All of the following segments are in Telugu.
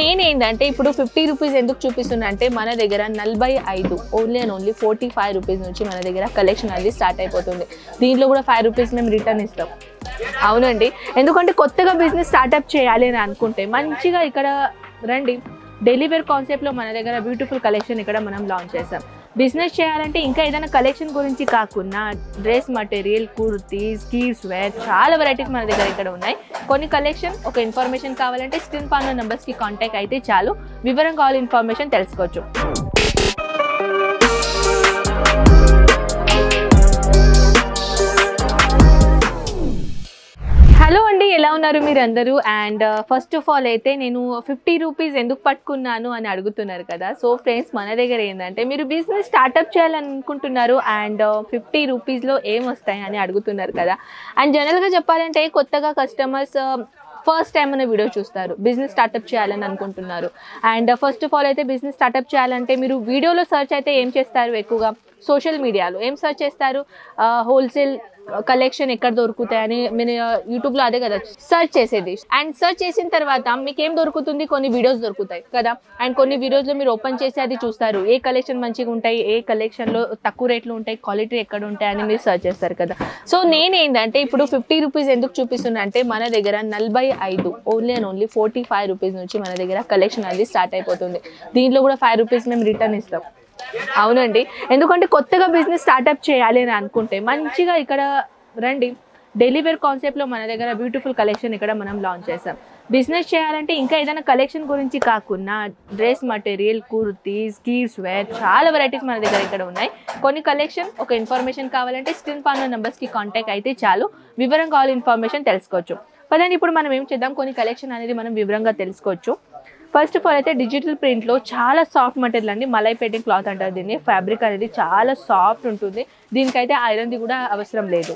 నేనేంటంటే ఇప్పుడు 50 రూపీస్ ఎందుకు చూపిస్తున్నా అంటే మన దగ్గర 45 ఓన్లీ అండ్ ఓన్లీ 45 రూపీస్ నుంచి మన దగ్గర కలెక్షన్ అనేది స్టార్ట్ అయిపోతుంది. దీంట్లో కూడా 5 రూపీస్ మేము రిటర్న్ ఇస్తాం. అవునండి, ఎందుకంటే కొత్తగా బిజినెస్ స్టార్ట్అప్ చేయాలి అని అనుకుంటే మంచిగా ఇక్కడ రండి. డెలివరీ కాన్సెప్ట్లో మన దగ్గర బ్యూటిఫుల్ కలెక్షన్ ఇక్కడ మనం లాంచ్ చేసాం. బిజినెస్ చేయాలంటే ఇంకా ఏదైనా కలెక్షన్ గురించి కాకుండా dress material, kurtis, kids wear చాలా వెరైటీస్ మన దగ్గర ఇక్కడ ఉన్నాయి. కొన్ని కలెక్షన్ ఒక ఇన్ఫర్మేషన్ కావాలంటే స్క్రీన్ పైన నెంబర్స్కి కాంటాక్ట్ అయితే చాలు, వివరంగా ఆల్ ఇన్ఫర్మేషన్ తెలుసుకోవచ్చు. హలో అండి, ఎలా ఉన్నారు మీరు అందరూ? అండ్ ఫస్ట్ ఆఫ్ ఆల్ అయితే నేను 50 రూపీస్ ఎందుకు పట్టుకున్నాను అని అడుగుతున్నారు కదా. సో ఫ్రెండ్స్, మన దగ్గర ఏంటంటే మీరు బిజినెస్ స్టార్ట్అప్ చేయాలనుకుంటున్నారు అండ్ 50 రూపీస్లో ఏం వస్తాయి అని అడుగుతున్నారు కదా. అండ్ జనరల్గా చెప్పాలంటే కొత్తగా కస్టమర్స్ ఫస్ట్ టైం మన వీడియో చూస్తారు, బిజినెస్ స్టార్ట్అప్ చేయాలని అనుకుంటున్నారు. అండ్ ఫస్ట్ ఆఫ్ ఆల్ అయితే బిజినెస్ స్టార్ట్అప్ చేయాలంటే మీరు వీడియోలో సర్చ్ అయితే ఏం చేస్తారు? ఎక్కువగా సోషల్ మీడియాలో ఏం సర్చ్ చేస్తారు? హోల్సేల్ కలెక్షన్ ఎక్కడ దొరుకుతాయని మీరు యూట్యూబ్లో అదే కదా సర్చ్ చేసేది. అండ్ సర్చ్ చేసిన తర్వాత మీకు ఏం దొరుకుతుంది? కొన్ని వీడియోస్ దొరుకుతాయి కదా. అండ్ కొన్ని వీడియోస్లో మీరు ఓపెన్ చేసి అది చూస్తారు, ఏ కలెక్షన్ మంచిగా ఉంటాయి, ఏ కలెక్షన్లో తక్కువ రేట్లు ఉంటాయి, క్వాలిటీ ఎక్కడ ఉంటాయి అని మీరు సర్చ్ చేస్తారు కదా. సో నేనేంటంటే ఇప్పుడు 50 రూపీస్ ఎందుకు చూపిస్తున్నా అంటే మన దగ్గర 45 ఓన్లీ అండ్ ఓన్లీ 45 రూపీస్ నుంచి మన దగ్గర కలెక్షన్ అనేది స్టార్ట్ అయిపోతుంది. దీంట్లో కూడా 5 రూపీస్ మేము రిటర్న్ ఇస్తాం. అవునండి, ఎందుకంటే కొత్తగా బిజినెస్ స్టార్ట్అప్ చేయాలి అని అనుకుంటే మంచిగా ఇక్కడ రండి. డెలివరీ కాన్సెప్ట్లో మన దగ్గర బ్యూటిఫుల్ కలెక్షన్ ఇక్కడ మనం లాంచ్ చేసాం. బిజినెస్ చేయాలంటే ఇంకా ఏదైనా కలెక్షన్ గురించి కాకుండా dress material, kurtis, kids wear చాలా వెరైటీస్ మన దగ్గర ఇక్కడ ఉన్నాయి. కొన్ని కలెక్షన్ ఒక ఇన్ఫర్మేషన్ కావాలంటే స్క్రీన్ పైన నెంబర్స్కి కాంటాక్ట్ అయితే చాలు, వివరంగా ఆల్ ఇన్ఫర్మేషన్ తెలుసుకోవచ్చు. పదండి ఇప్పుడు మనం ఏం చేద్దాం, కొన్ని కలెక్షన్ అనేది మనం వివరంగా తెలుసుకోవచ్చు. ఫస్ట్ ఆఫ్ ఆల్ అయితే డిజిటల్ ప్రింట్లో చాలా సాఫ్ట్ మెటీరియల్ అండి, మలై పేటింగ్ క్లాత్ అంటారు దీన్ని. ఫ్యాబ్రిక్ అనేది చాలా సాఫ్ట్ ఉంటుంది, దీనికైతే ఐరన్ది కూడా అవసరం లేదు.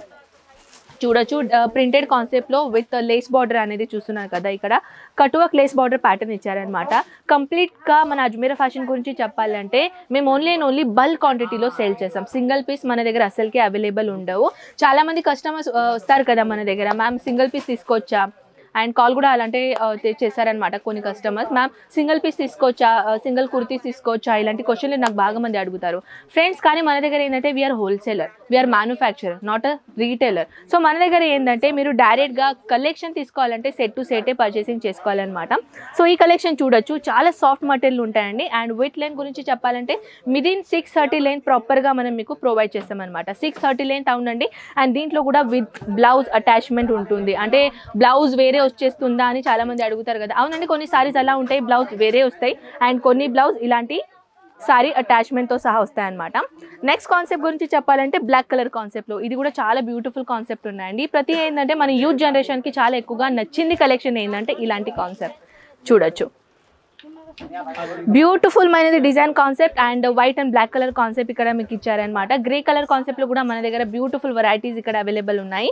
చూడొచ్చు, ప్రింటెడ్ కాన్సెప్ట్లో విత్ లేస్ బార్డర్ అనేది చూస్తున్నారు కదా. ఇక్కడ కటువర్క్ లేస్ బార్డర్ ప్యాటర్న్ ఇచ్చారనమాట. కంప్లీట్గా మన అజ్మీరా ఫ్యాషన్ గురించి చెప్పాలంటే మేము ఓన్లీ అండ్ ఓన్లీ బల్క్ క్వాంటిటీలో సేల్ చేస్తాం. సింగిల్ పీస్ మన దగ్గర అసలుకి అవైలబుల్ ఉండవు. చాలామంది కస్టమర్స్ వస్తారు కదా మన దగ్గర, మ్యామ్ సింగిల్ పీస్ తీసుకొచ్చా అండ్ కాల్ కూడా అలాంటి చేశారనమాట కొన్ని కస్టమర్స్. మ్యామ్ సింగిల్ పీస్ తీసుకోవచ్చా, సింగిల్ కుర్తీస్ తీసుకోవచ్చా, ఇలాంటి క్వశ్చన్లు నాకు బాగా మంది అడుగుతారు ఫ్రెండ్స్. కానీ మన దగ్గర ఏంటంటే we are wholesaler, we are manufacturer, not a retailer. So మన దగ్గర ఏంటంటే మీరు డైరెక్ట్గా కలెక్షన్ తీసుకోవాలంటే సెట్ టు సెటే పర్చేసింగ్ చేసుకోవాలన్నమాట. సో ఈ కలెక్షన్ చూడొచ్చు, చాలా సాఫ్ట్ మెటీరియల్ ఉంటాయండి. అండ్ విత్ లెంత్ గురించి చెప్పాలంటే విదిన్ 630 లెంత్ ప్రాపర్గా మనం మీకు ప్రొవైడ్ చేస్తామన్నమాట. 630 లెంత్ అవునండి. అండ్ దీంట్లో కూడా విత్ బ్లౌజ్ అటాచ్మెంట్ ఉంటుంది. అంటే బ్లౌజ్ వేరే వచ్చేస్తుందా అని చాలా మంది అడుగుతారు కదా. అవునండి, కొన్ని సారీస్ అలా ఉంటాయి, బ్లౌజ్ వేరే వస్తాయి. అండ్ కొన్ని బ్లౌజ్ ఇలాంటి సారీ అటాచ్మెంట్తో సహా వస్తాయి అనమాట. నెక్స్ట్ కాన్సెప్ట్ గురించి చెప్పాలంటే బ్లాక్ కలర్ కాన్సెప్ట్లో ఇది కూడా చాలా బ్యూటిఫుల్ కాన్సెప్ట్ ఉన్నాయండి. ప్రతి ఏంటంటే మన యూత్ జనరేషన్కి చాలా ఎక్కువగా నచ్చింది కలెక్షన్ ఏంటంటే ఇలాంటి కాన్సెప్ట్ చూడొచ్చు. బ్యూటిఫుల్ మైనది design concept and white and black colour concept ఇక్కడ మీకు ఇచ్చారనమాట. గ్రే కలర్ కాన్సెప్ట్లో కూడా మన దగ్గర బ్యూటిఫుల్ వెరైటీస్ ఇక్కడ అవైలబుల్ ఉన్నాయి.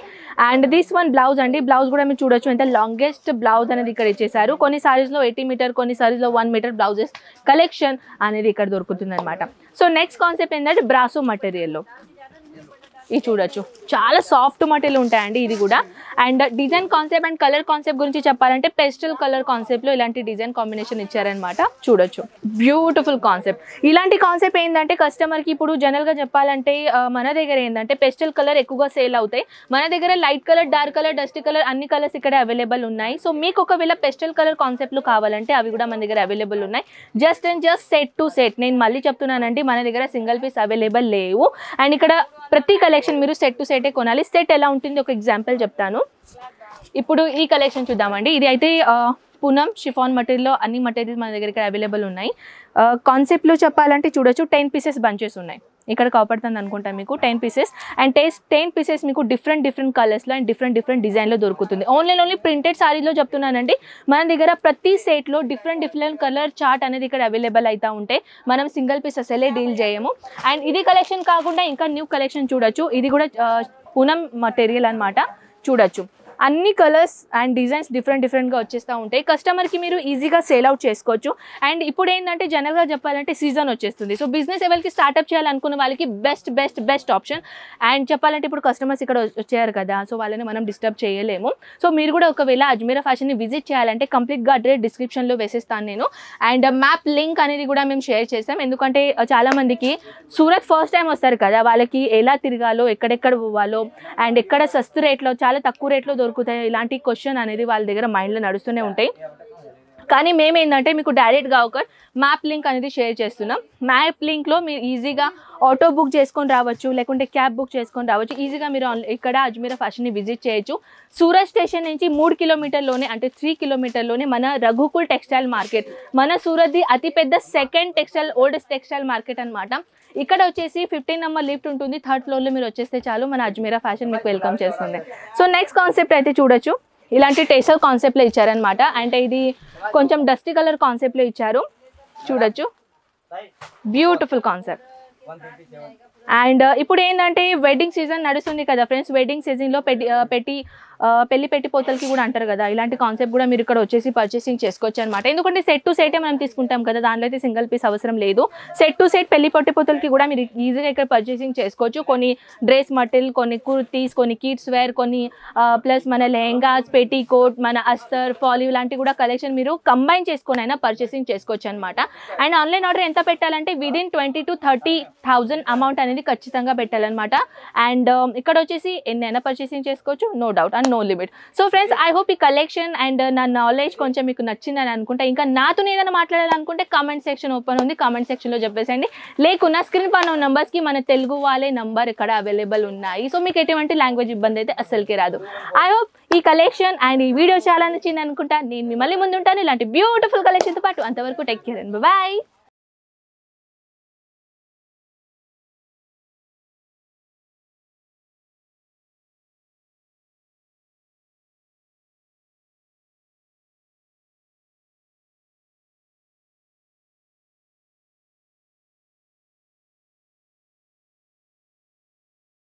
అండ్ దిస్ వన్ బ్లౌజ్ అండి, బ్లౌజ్ కూడా మీరు చూడొచ్చు ఎంత లాంగెస్ట్ బ్లౌజ్ అనేది ఇక్కడ ఇచ్చేసారు. కొన్ని సారీస్లో 80 మీటర్, కొన్ని సారీస్లో 1 మీటర్ బ్లౌజెస్ కలెక్షన్ అనేది ఇక్కడ దొరుకుతుంది అనమాట. సో నెక్స్ట్ కాన్సెప్ట్ ఏంటంటే బ్రాసో మటీరియల్లో ఇది చూడొచ్చు, చాలా సాఫ్ట్ మెటీరియల్ ఉంటాయండి ఇది కూడా. And design concept and colour concept గురించి చెప్పాలంటే పెస్టల్ కలర్ కాన్సెప్ట్లో ఇలాంటి డిజైన్ కాంబినేషన్ ఇచ్చారనమాట. చూడొచ్చు, బ్యూటిఫుల్ కాన్సెప్ట్. ఇలాంటి కాన్సెప్ట్ ఏంటంటే కస్టమర్కి ఇప్పుడు జనరల్గా చెప్పాలంటే మన దగ్గర ఏంటంటే పెస్టల్ కలర్ ఎక్కువగా సేల్ అవుతాయి. మన దగ్గర light colour, dark colour, dust colour అన్ని కలర్స్ ఇక్కడ అవైలబుల్ ఉన్నాయి. సో మీకు ఒకవేళ పెస్టల్ కలర్ కాన్సెప్ట్లు కావాలంటే అవి కూడా మన దగ్గర అవైలబుల్ ఉన్నాయి. Just and just set to set. నేను మళ్ళీ చెప్తున్నానండి, మన దగ్గర సింగిల్ పీస్ అవైలబుల్ లేవు. అండ్ ఇక్కడ ప్రతి కలెక్షన్ మీరు సెట్ టు సెటే కొనాలి. సెట్ ఎలా ఉంటుంది ఒక ఎగ్జాంపుల్ చెప్తాను. ఇప్పుడు ఈ కలెక్షన్ చూద్దామండి. ఇది అయితే పూనం షిఫాన్ మెటీరియల్లో అన్ని మెటీరియల్స్ మన దగ్గర ఇక్కడ అవైలబుల్ ఉన్నాయి. కాన్సెప్ట్లో చెప్పాలంటే చూడొచ్చు 10 పీసెస్ బంచెస్ ఉన్నాయి. ఇక్కడ కాపాడుతుంది అనుకుంటా మీకు 10 పీసెస్. అండ్ 10 పీసెస్ మీకు డిఫరెంట్ కలర్స్లో అండ్ డిఫరెంట్ డిజైన్లో దొరుకుతుంది. ఓన్లీ ప్రింటెడ్ సారీలో చెప్తున్నానండి. మన దగ్గర ప్రతి సెట్లో డిఫరెంట్ కలర్ చార్ట్ అనేది ఇక్కడ అవైలబుల్ అవుతూ ఉంటే మనం సింగిల్ పీస్ అసలే డీల్ చేయము. అండ్ ఇది కలెక్షన్ కాకుండా ఇంకా న్యూ కలెక్షన్ చూడొచ్చు. ఇది కూడా పూనం మటీరియల్ అనమాట. చూడొచ్చు, అన్ని కలర్స్ అండ్ డిజైన్స్ డిఫరెంట్గా వచ్చేస్తూ ఉంటాయి. కస్టమర్కి మీరు ఈజీగా సేల్ అవుట్ చేసుకోవచ్చు. అండ్ ఇప్పుడు ఏంటంటే జనరల్గా చెప్పాలంటే సీజన్ వచ్చేస్తుంది. సో బిజినెస్ ఎవరికి స్టార్ట్అప్ చేయాలనుకున్న వాళ్ళకి బెస్ట్ ఆప్షన్. అండ్ చెప్పాలంటే ఇప్పుడు కస్టమర్స్ ఇక్కడ వచ్చారు కదా, సో వాళ్ళని మనం డిస్టర్బ్ చేయలేము. సో మీరు కూడా ఒకవేళ అజ్మీరా ఫ్యాషన్ని విజిట్ చేయాలంటే కంప్లీట్గా అడ్రస్ డిస్క్రిప్షన్లో వేసేస్తాను నేను. అండ్ మ్యాప్ లింక్ అనేది కూడా మేము షేర్ చేసాం. ఎందుకంటే చాలామందికి సూరత్ ఫస్ట్ టైం వస్తారు కదా, వాళ్ళకి ఎలా తిరగాలో, ఎక్కడెక్కడ పోవాలో, అండ్ ఎక్కడ సస్తు రేట్లో చాలా తక్కువ రేట్లో దొరుకుతాయి, ఇలాంటి క్వశ్చన్ అనేది వాళ్ళ దగ్గర మైండ్లో నడుస్తూనే ఉంటాయి. కానీ మేము ఏంటంటే మీకు డైరెక్ట్గా ఒక మ్యాప్ లింక్ అనేది షేర్ చేస్తున్నాం. మ్యాప్ లింక్లో మీరు ఈజీగా ఆటో బుక్ చేసుకొని రావచ్చు, లేకుంటే క్యాబ్ బుక్ చేసుకొని రావచ్చు. ఈజీగా మీరు ఇక్కడ అజ్మీరా ఫ్యాషన్ని విజిట్ చేయొచ్చు. సూరత్ స్టేషన్ నుంచి 3 కిలోమీటర్లోనే, అంటే 3 కిలోమీటర్లోనే మన రఘుకుల్ టెక్స్టైల్ మార్కెట్, మన సూరత్ది అతిపెద్ద సెకండ్ ఓల్డెస్ట్ టెక్స్టైల్ మార్కెట్ అనమాట. ఇక్కడ వచ్చేసి 15 నెంబర్ లిఫ్ట్ ఉంటుంది. 3rd ఫ్లోర్లో మీరు వచ్చేస్తే చాలు, మన అజ్మీరా ఫ్యాషన్ మీకు వెల్కమ్ చేస్తుంది. సో నెక్స్ట్ కాన్సెప్ట్ అయితే చూడొచ్చు, ఇలాంటి టేసల్ కాన్సెప్ట్లో ఇచ్చారనమాట. అంటే ఇది కొంచెం డస్టీ కలర్ కాన్సెప్ట్లో ఇచ్చారు, చూడొచ్చు. Beautiful concept. అండ్ ఇప్పుడు ఏంటంటే వెడ్డింగ్ సీజన్ నడుస్తుంది కదా ఫ్రెండ్స్, వెడ్డింగ్ సీజన్లో పెళ్లి పెట్టిపోతలకి కూడా అంటారు కదా, ఇలాంటి కాన్సెప్ట్ కూడా మీరు ఇక్కడ వచ్చేసి పర్చేసింగ్ చేసుకోవచ్చు అనమాట. ఎందుకంటే సెట్ టు సెటే మనం తీసుకుంటాం కదా, దాంట్లో అయితే సింగిల్ పీస్ అవసరం లేదు. సెట్ టు సెట్ పెళ్లి పెట్టిపోతలకి కూడా మీరు ఈజీగా ఇక్కడ పర్చేసింగ్ చేసుకోవచ్చు. కొన్ని డ్రెస్ మటీరియల్, కొన్ని కుర్తీస్, కొన్ని కిడ్స్ వేర్, కొన్ని ప్లస్ మన లెహంగాస్, పెటీకోట్, మన అస్తర్, ఫాల్ ఇలాంటి కూడా కలెక్షన్ మీరు కంబైన్ చేసుకొని అయినా పర్చేసింగ్ చేసుకోవచ్చు అనమాట. అండ్ ఆన్లైన్ ఆర్డర్ ఎంత పెట్టాలంటే విదిన్ 20,000 to 30,000 అమౌంట్ అనేది ఖచ్చితంగా పెట్టాలన్నమాట. అండ్ ఇక్కడ వచ్చేసి ఎన్నైనా పర్చేసింగ్ చేసుకోవచ్చు, no doubt and no limit. So friends, I hope ఈ కలెక్షన్ అండ్ నా నాలెడ్జ్ కొంచెం మీకు నచ్చిందని అనుకుంటా. ఇంకా నాతో ఏదైనా మాట్లాడాలనుకుంటే కామెంట్ సెక్షన్ ఓపెన్ ఉంది, కామెంట్ సెక్షన్లో చెప్పేసండి. లేకున్నా స్క్రీన్ పైన ఉన్న నెంబర్స్కి మన తెలుగు వాళ్ళే నంబర్ ఇక్కడ అవైలబుల్ ఉన్నాయి. సో మీకు ఎటువంటి లాంగ్వేజ్ ఇబ్బంది అయితే అస్సలకే రాదు. ఐ హోప్ ఈ కలెక్షన్ అండ్ ఈ వీడియో చాలా నచ్చింది అనుకుంటా. నేను మిమ్మల్ని ముందు ఉంటాను ఇలాంటి బ్యూటిఫుల్ కలెక్షన్తో పాటు. అంతవరకు టేక్ కేర్ అండ్ బాయ్.